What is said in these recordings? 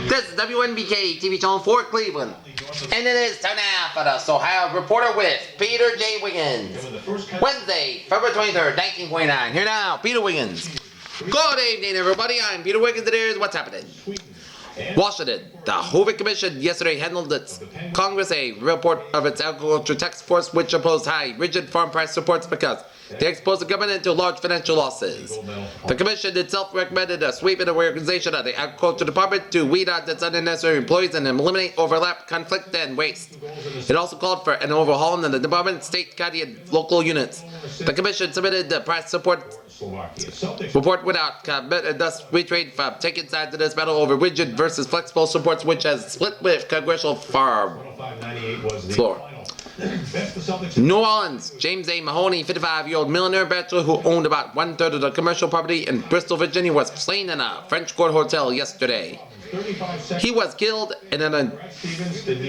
This is WNBK TV channel for Cleveland. And it is time now for the Sohio Reporter with Peter J. Wiggins. Wednesday, February 23rd, 1929. Here now, Peter Wiggins. Good evening, everybody. I'm Peter Wiggins, and here's what's happening. Washington. The Hovick Commission yesterday handled its Congress a report of its agriculture task force, which opposed high, rigid farm price supports because they exposed the government to large financial losses. The Commission itself recommended a sweeping reorganization of the Agriculture Department to weed out its unnecessary employees and eliminate overlap, conflict, and waste. It also called for an overhaul in the department, state, county, and local units. The Commission submitted the price support report without comment and thus retrained from taking sides in this battle over rigid versus flexible supports, which has split with congressional farm floor. New Orleans. James A. Mahoney, 55-year-old millionaire bachelor who owned about one-third of the commercial property in Bristol, Virginia, was slain in a French Court hotel yesterday. He was killed in an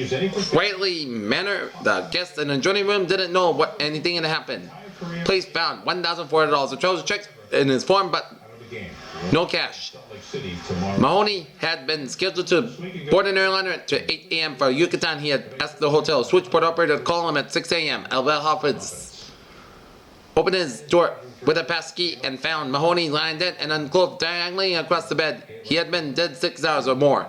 unsightly manner. The guests in the adjoining room didn't know what anything had happened. Police found $1,400 of trouser checks in his form, but no cash. Mahoney had been scheduled to board an airliner at 8 a.m. for Yucatan. He had asked the hotel switchboard operator to call him at 6 a.m. El Bellhoff's opened his door with a pass key and found Mahoney lying dead and unclothed diagonally across the bed. He had been dead 6 hours or more.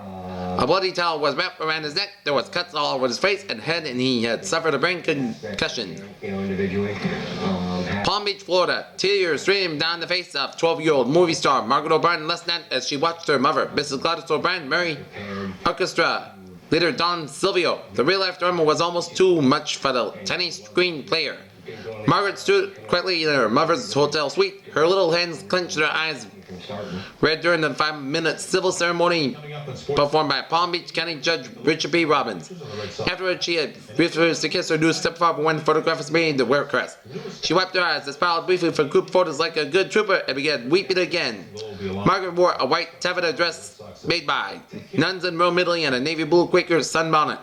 A bloody towel was wrapped around his neck. There was cuts all over his face and head, and he had suffered a brain concussion. Palm Beach, Florida. Tears streamed down the face of 12-year-old movie star Margaret O'Brien last night as she watched her mother, Mrs. Gladys O'Brien, marry orchestra leader Don Silvio. The real-life drama was almost too much for the tiny screen player. Margaret stood quietly in her mother's hotel suite. Her little hands clenched, her eyes read during the 5-minute civil ceremony performed by Palm Beach County Judge Richard P. Robbins. Afterwards, she had refused to kiss her new stepfather when photographers made the wear crest. She wiped her eyes, smiled briefly for group photos like a good trooper, and began weeping again. Margaret wore a white taffeta dress made by nuns in Rome, Italy, and a navy blue Quaker sunbonnet.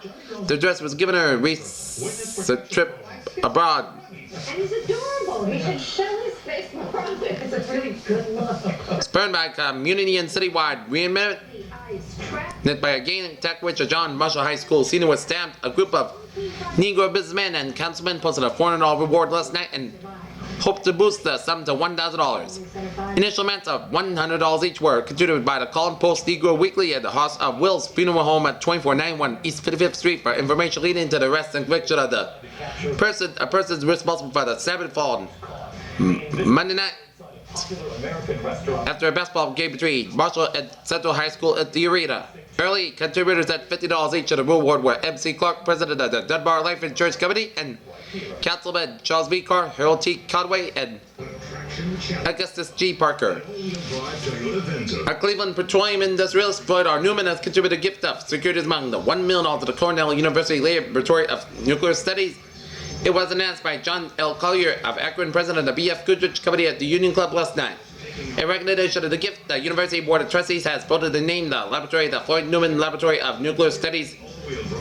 The dress was given her a recent trip abroad. And he's adorable. He should show his face more often. It's a really good look. Spurned by community and citywide reenactment by a gang attack which a John Marshall High School senior was stabbed. A group of Negro businessmen and councilmen posted a $400 reward last night and hoped to boost the sum to $1,000. Initial amounts of $100 each were contributed by the Colin Post Negro Weekly at the House of Will's Funeral Home at 2491 East 55th Street for information leading to the arrest and conviction of the persons responsible for the Sabbath fall Monday night after a basketball game between Marshall and Central High School at the arena. Early contributors at $50 each to the reward were M.C. Clark, president of the Dunbar Life Insurance Company, and Councilman Charles V. Carr, Harold T. Conway, and Augustus G. Parker. A Cleveland petroleum industrialist, Floyd R. Newman, has contributed a gift of securities among the $1 million to the Cornell University Laboratory of Nuclear Studies. It was announced by John L. Collier of Akron, president of the B.F. Goodrich Company at the Union Club last night. In recognition of the gift, the University Board of Trustees has voted to name the laboratory the Floyd Newman Laboratory of Nuclear Studies.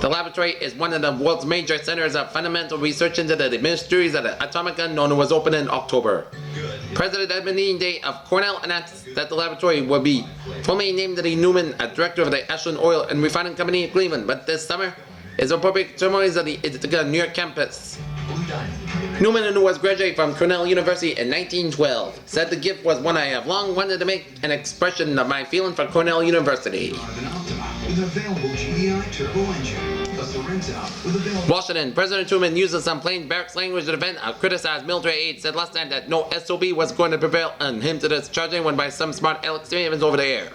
The laboratory is one of the world's major centers of fundamental research into the mysteries of the atomic unknown and was opened in October. President Edmund E. Day of Cornell announced that the laboratory will be formally named the Newman, a director of the Ashland Oil and Refining Company in Cleveland, but this summer is appropriate ceremonies of the Ithaca, New York campus. Newman, who was graduated from Cornell University in 1912, said the gift was one I have long wanted to make an expression of my feeling for Cornell University. Washington. President Truman uses some plain barracks language to defend a criticized military aide, said last night that no SOB was going to prevail on him to discharge anyone by some smart Alex statements over the air.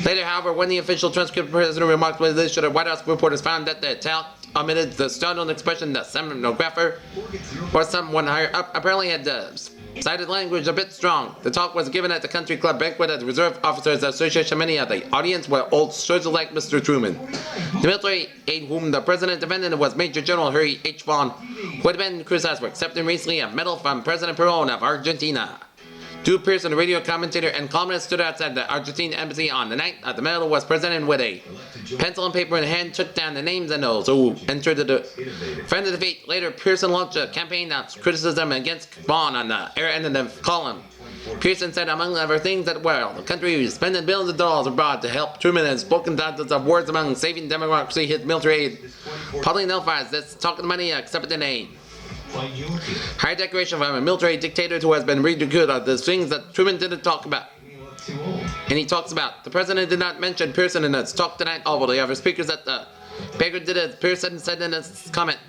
Later, however, when the official transcript of the president remarked with this, the White House reporters found that the attack omitted the startling expression that stenographer or someone higher up apparently had cited language a bit strong. The talk was given at the Country Club banquet at the Reserve Officers Association. Many of the audience were old soldiers like Mr. Truman. The military aide whom the president defended was Major General Harry H. Vaughan, who had been criticized for accepting recently a medal from President Perón of Argentina. Drew Pearson, a radio commentator and columnist, stood outside the Argentine embassy on the night that the medal was presented with a pencil and paper in hand, took down the names and those who entered the friend of the fate. Later, Pearson launched a campaign of criticism against Vaughn on the air end of the column. Pearson said, among other things, that the country is spending billions of dollars abroad to help Truman and has spoken dozens of words among saving democracy, his military aid. Publicly nullifies this talking money accepted in aid. Higher declaration from a military dictator who has been ridiculed are the things that Truman didn't talk about. And he talks about, the president did not mention Pearson in his talk tonight, although the other speakers at the Baker did as Pearson said in his comment.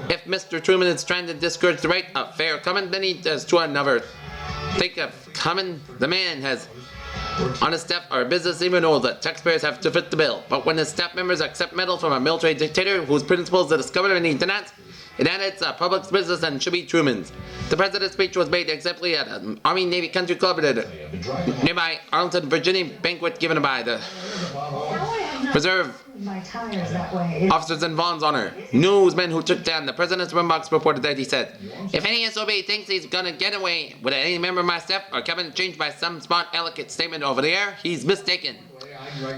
If Mr. Truman is trying to discourage the right of fair comment, then he does to another. Think of comment the man has on his staff or business, even though the taxpayers have to fit the bill. But when his staff members accept medals from a military dictator whose principles are discovered and he denies, it adds a public business and should be Truman's. The president's speech was made exemplary at an Army Navy Country Club at a nearby Arlington, Virginia banquet given by the Reserve officers in Vaughn's honor. Newsmen who took down the president's remarks reported that he said, if any SOB thinks he's gonna get away with any member of my staff or cabinet changed by some smart, elegant statement over the air, he's mistaken.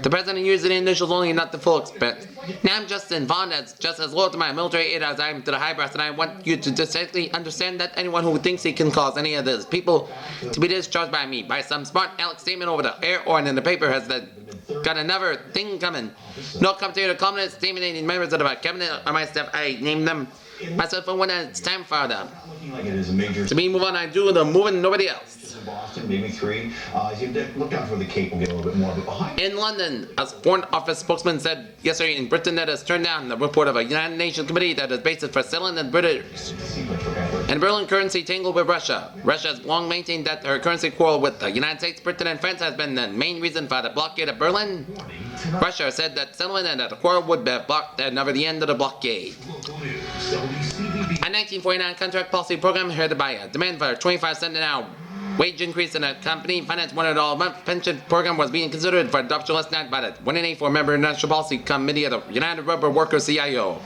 The president used the initials only, not the full extent. Now I'm Justin Vaughn, just as loyal to my military aid as I am to the high brass, and I want you to distinctly understand that anyone who thinks he can cause any of these people to be discharged by me by some smart aleck statement over the air or in the paper has got another thing coming. No commentator to comment stating members of the cabinet or my staff. I name them myself, and when it's time for them to be moved on, I do the moving, nobody else. Boston, maybe 3. Look out for the Cape. We'll get a little bit more. But behind. In London, a Foreign Office spokesman said yesterday in Britain that has turned down the report of a United Nations committee that is based for selling the British and Berlin currency tangled with Russia. Russia has long maintained that her currency quarrel with the United States, Britain, and France has been the main reason for the blockade of Berlin. Russia said that settlement and that the quarrel would be blocked and never the end of the blockade. A 1949 contract policy program headed by a demand for a 25 cent an hour wage increase in a company financed $100 a month pension program was being considered for adoption last night by the 184-member National Policy Committee of the United Rubber Workers CIO.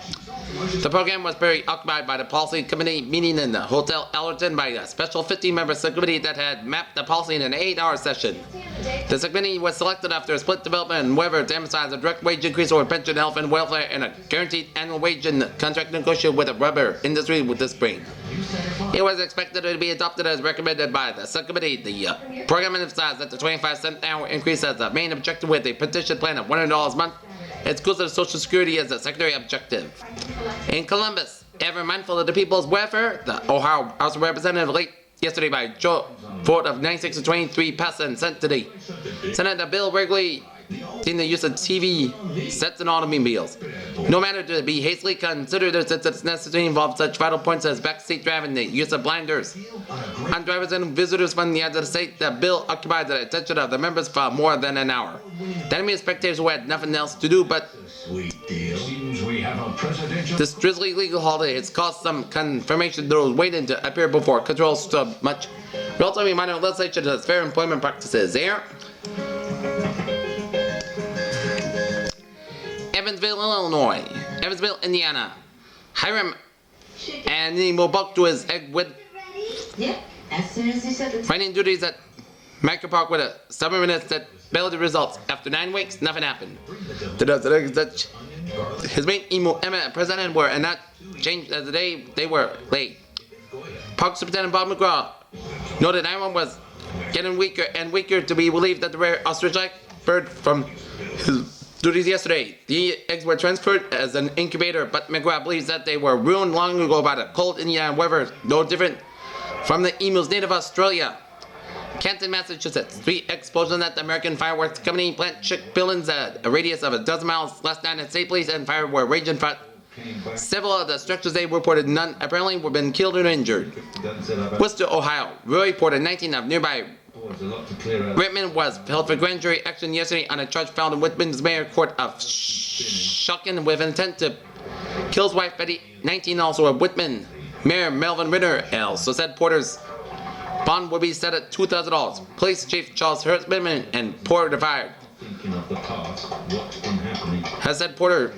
The program was very occupied by the policy committee meeting in the Hotel Allerton by a special 15-member subcommittee that had mapped the policy in an 8-hour session. The subcommittee was selected after a split development in Weber to emphasize a direct wage increase over pension, health, and welfare and a guaranteed annual wage in the contract negotiated with the rubber industry with this spring. It was expected to be adopted as recommended by the subcommittee. The program emphasized that the 25-cent an hour increase as the main objective with a petition plan of $100 a month. It's close to Social Security as a secondary objective. In Columbus, ever mindful of the people's welfare, the Ohio House of Representatives late yesterday by vote of 96 to 23 passed and sent to the Senate a bill regularly in the use of TV sets and automobiles. No matter to be hastily considered since it's necessary to involve such vital points as backseat driving, the use of blinders on drivers and visitors from the United States. The bill occupied the attention of the members for more than an hour. The enemy spectators who had nothing else to do but this drizzly legal holiday has caused some confirmation to those waiting to appear before controls so much relatively minor legislation as fair employment practices. There. Evansville, Indiana. Hiram and he moved back to his egg with finding duties at Micro Park with a stubbornness that failed the results. After 9 weeks, nothing happened. His main emo and president were and not changed as the day they were late. Park Superintendent Bob McGraw noted everyone was getting weaker and weaker to be relieved that the rare ostrich-like bird from his duties yesterday. The eggs were transferred as an incubator, but McGraw believes that they were ruined long ago by the cold Indiana weather, no different from the emu's native Australia. Canton, Massachusetts. 3 explosions at the American Fireworks Company plant shook buildings at a radius of a dozen miles last night at state police and fire were raging front. Several of the structures they reported none apparently were been killed or injured. Worcester, Ohio. Roy reported 19 of nearby Whitman was held for grand jury action yesterday on a charge filed in Whitman's mayor court of Shocking with intent to kill his wife Betty. 19 also of Whitman. Mayor Melvin Ritter also said Porter's bond will be set at $2,000. Police Chief Charles Hurstman and Porter fired. Has said Porter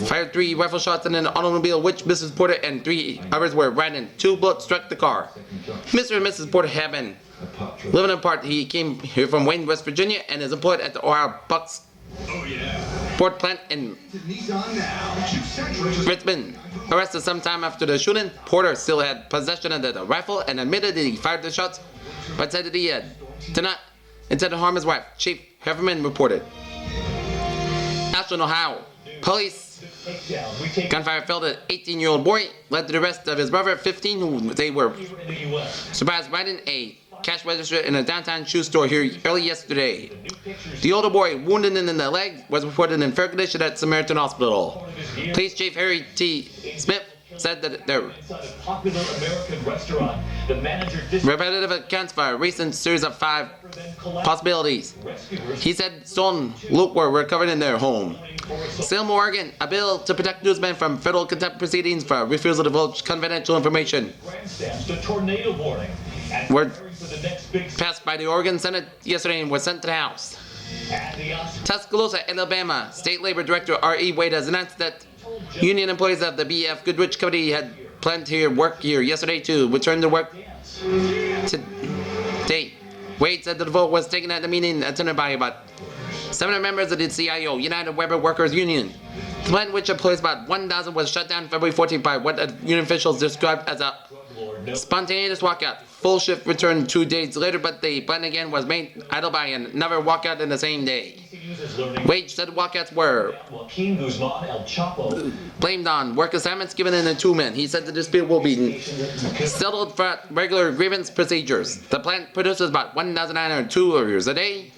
fired 3 rifle shots in an automobile which Mrs. Porter and 3 others were riding. 2 bullets struck the car. Mr. and Mrs. Porter have been living apart. He came here from Wayne, West Virginia and is employed at the Ohio Bucks Ford plant in Nissan now. Choose Richmond. Arrested sometime after the shooting, Porter still had possession of the rifle and admitted that he fired the shots, but said that he did not intend to harm his wife. Chief Hefferman reported. Ashland, Ohio. Police gunfire killed an 18-year-old boy, led to the arrest of his brother, 15, who they were surprised riding a cash register in a downtown shoe store here early yesterday. The older boy, wounded in the leg, was reported in fair condition at Samaritan Hospital. Police Chief Harry T. Smith said that there were repetitive accounts for a recent series of 5 possibilities. He said stolen loot were recovered in their home. Salem, Oregon, a bill to protect newsmen from federal contempt proceedings for refusal to divulge confidential information were passed by the Oregon Senate yesterday and was sent to the House. Tuscaloosa, Alabama, State Labor Director R.E. Wade has announced that union employees of the B.F. Goodrich Committee had planned to work here yesterday to return to work today. Wade said that the vote was taken at the meeting attended by about 700 members of the CIO, United Weber Workers Union. The plant, which employs about 1,000, was shut down February 14th by what union officials described as a spontaneous walkout. Full shift returned 2 days later, but the plant again was made idle by another walkout in the same day. Wage said walkouts were blamed on work assignments given in the 2 men. He said the dispute will be settled for regular grievance procedures. The plant produces about 1,900 tubers a day,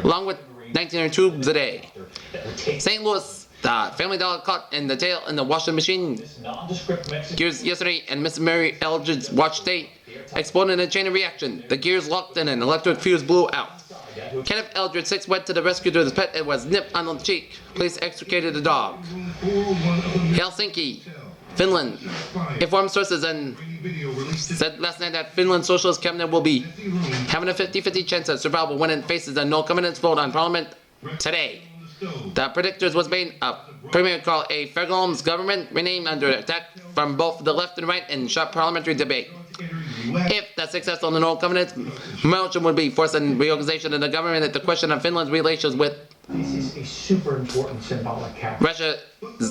along with 1,900 tubes a day. St. Louis, the family dollar caught in the tail in the washing machine gears yesterday, and Miss Mary Eldridge's watch day exploded in a chain of reaction. The gears locked and an electric fuse blew out. Kenneth Eldridge, 6, went to the rescue to his pet. It was nipped on the cheek. Police extricated the dog. Helsinki, Finland. Informed sources and said last night that Finland's Socialist cabinet will be having a 50-50 chance of survival when it faces a no-confidence vote on parliament today. The predictors was made a Premier called a Fairholmes government renamed under attack from both the left and right in sharp parliamentary debate. If the successful in the no-confidence motion would be forcing reorganization of the government, the question of Finland's relations with This is a super important symbolic act. Russia,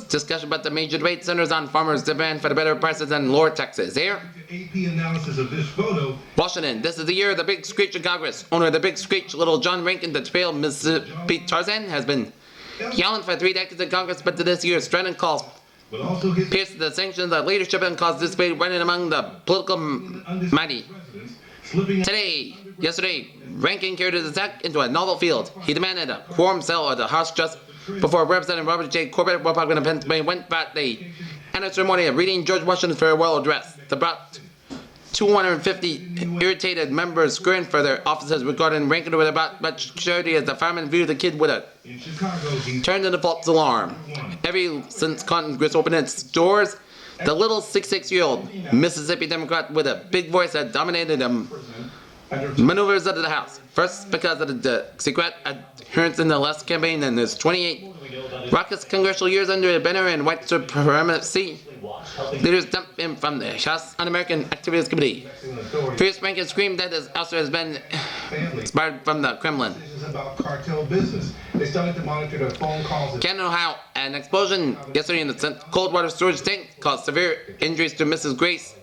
discussion about the major debate centers on farmers' demand for the better prices and lower taxes. Here, AP analysis of this photo. Washington, this is the year of the big screech in Congress. Owner of the big screech, little John Rankin, the trail Mississippi Tarzan, has been yelling for 3 decades in Congress, but to this year's Strennan calls But also his pierced the sanctions of leadership and caused debate running among the political mighty. Yesterday, Rankin carried his attack into a novel field. He demanded a quorum sale of the House just before Representative Robert J. Corbett, Republican of Pennsylvania, went back the annual ceremony of reading George Washington's farewell address. The brought 250 irritated members scurrying for their offices regarding Rankin with about much charity as the fireman viewed the kid with a in Chicago, he turned into false alarm. Ever since Congress opened its doors, the little 66-year-old Mississippi Democrat with a big voice had dominated the maneuvers of the House. First, because of the secret adherence in the last campaign and his 28 raucous congressional years under Benner and white supremacy. Leaders dumped him from the House Un-American Activities Committee. Fierce Rankin screamed that his ouster has been inspired from the Kremlin. This is about cartel business. They started to monitor their phone calls. Canada, Ohio, an explosion yesterday in the cold water storage tank caused severe injuries to Mrs. Grace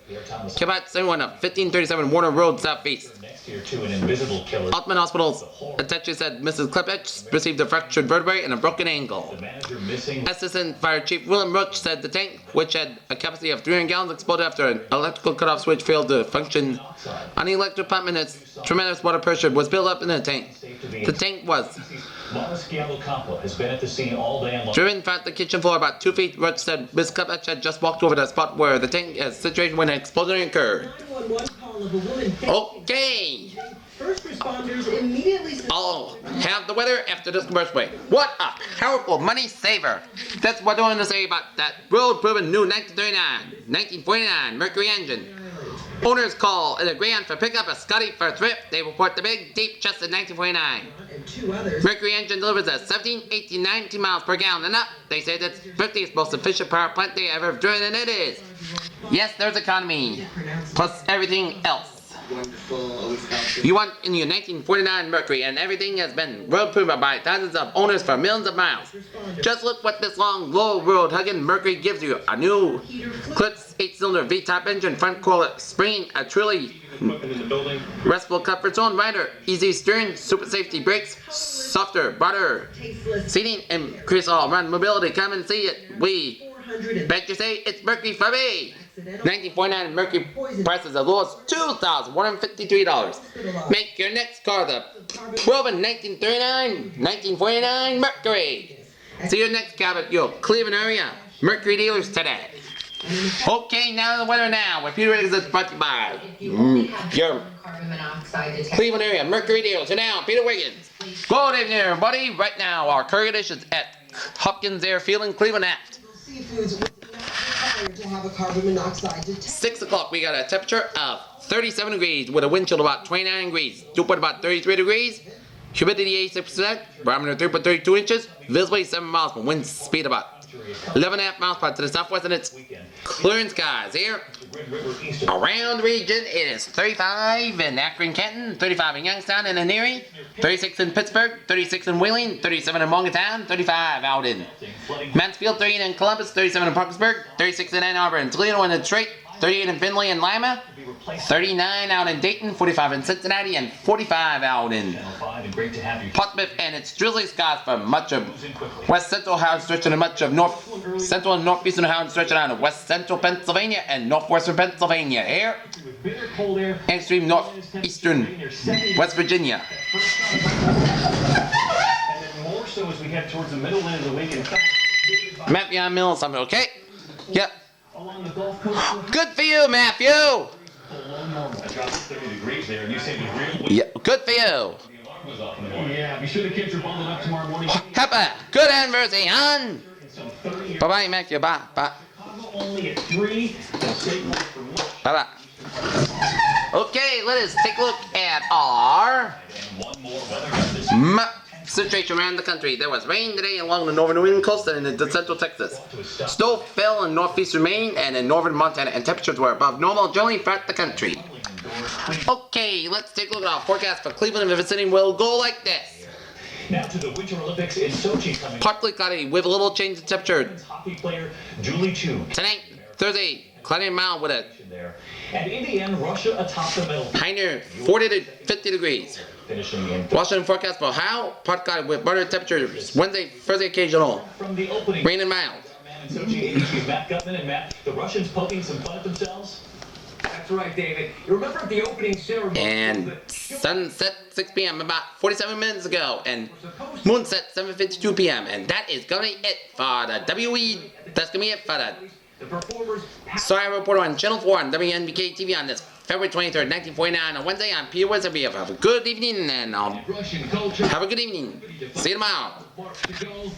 Cabot, 71 of 1537 Warner Road, Southeast. Altman Hospital's attaché said Mrs. Klepech received a fractured vertebrae and a broken ankle. Assistant Fire Chief Willem Roach said the tank, which had a capacity of 300 gallons, exploded after an electrical cutoff switch failed to function on the electric pump, and its tremendous water pressure was built up in the tank. The tank was driven from the kitchen floor about 2 feet. Roach said Ms. Klepech had just walked over the spot where the tank is situated when an explosion occurred. Okay. First responders immediately. I'll have the weather after this commercial break. What a powerful money saver. That's what I want to say about that road-proven new 1949 Mercury engine. Owners call it a grand for pickup, a Scotty for thrift. They report the big, deep-chested 1949. And 2 others. Mercury engine delivers at 17, 18, 19 miles per gallon and up. They say that's 50th most efficient power plant they ever driven, and it is. Yes, there's economy, plus everything else. You want in your 1949 Mercury, and everything has been road-proven by thousands of owners for millions of miles. Just look what this long, low road-hugging Mercury gives you. A new Clips 8-cylinder V-type engine, front coil spring, a truly restful comfort zone rider, easy steering, super safety brakes, softer, broader seating, increase all-around mobility. Come and see it. We bet you say it's Mercury for me. 1949 Mercury prices as low as $2,153. Make your next car the proven 1949 Mercury. See you next cab at your Cleveland area Mercury dealers today. Okay, now the weather now. With Peter Wiggins, it's brought to you by your Cleveland area Mercury dealers. So now, Peter Wiggins. Good evening, everybody. Right now, our curry dish is at Hopkins Airfield in Cleveland Aft. Seafoods was not required to have a carbon monoxide detector. 6 o'clock, we got a temperature of 37 degrees with a wind chill about 29 degrees. Dew point about 33 degrees. Humidity 86%. Barometer 3.32 inches. Visibility 7 miles per wind speed about 11.5 miles per hour to the southwest, and it's clearing skies here. Around the region, it is 35 in Akron, Kenton, 35 in Youngstown and in Erie, 36 in Pittsburgh, 36 in Wheeling, 37 in Morgantown, 35 out in Mansfield, 38 in Columbus, 37 in Parkersburg, 36 in Ann Arbor and Toledo and Detroit, 38 in Findlay and Lima, 39 out in Dayton, 45 in Cincinnati, and 45 out in Portsmouth, and it's drizzly skies for much of west central Ohio, stretching to much of north central and northeastern Ohio, stretching out of west central Pennsylvania and northwestern Pennsylvania. Here, and extreme northeastern West Virginia. And then more so as we head towards the middle end of the week. In fact, Matthew, I'm Mills, something okay? Yep. along the Gulf Coast, Good for you, Matthew. below normal. I dropped 30 degrees there, and you say the real Yeah, good for you. the alarm was off in the morning. Yeah, be sure the kids are bundled up tomorrow morning. Happy, good anniversary, hon. Some 30 Bye bye, Matthew. Bye. Bye. only at 3. And stay close for lunch. Bye bye. Okay, let us take a look at our And one more weather guide this situation around the country. There was rain today along the northern New England coast and in central Texas. Snow fell in northeastern Maine and in northern Montana, and temperatures were above normal generally throughout the country. Okay, let's take a look at our forecast for Cleveland and the vicinity. Will go like this. Now to the Winter Olympics in Sochi coming. Partly cloudy with a little change in temperature. Hockey player Julie Chu Tonight, Thursday, cloudy and mild with a there. And in the end, Russia atop the medal. high near 40 to 50 degrees. Finishing in Washington forecast for Ohio, part cloudy with moderate temperatures. Wednesday, Thursday, occasional from the opening. rain and mild. Man in Sochi, ABC's Matt Gutman, and Matt, the Russians poking some fun at themselves. That's right, David. You remember at the opening ceremony? And sunset 6 p.m. about 47 minutes ago, and moonset 7:52 p.m. And that is gonna be it for the That's gonna be it for the The performers Sohio reporter on Channel 4 on WNBK TV on this February 23rd, 1949 on Wednesday. I'm Peter Wiggins. Have a good evening, and Russian culture. have a good evening. See you tomorrow. Marks to go.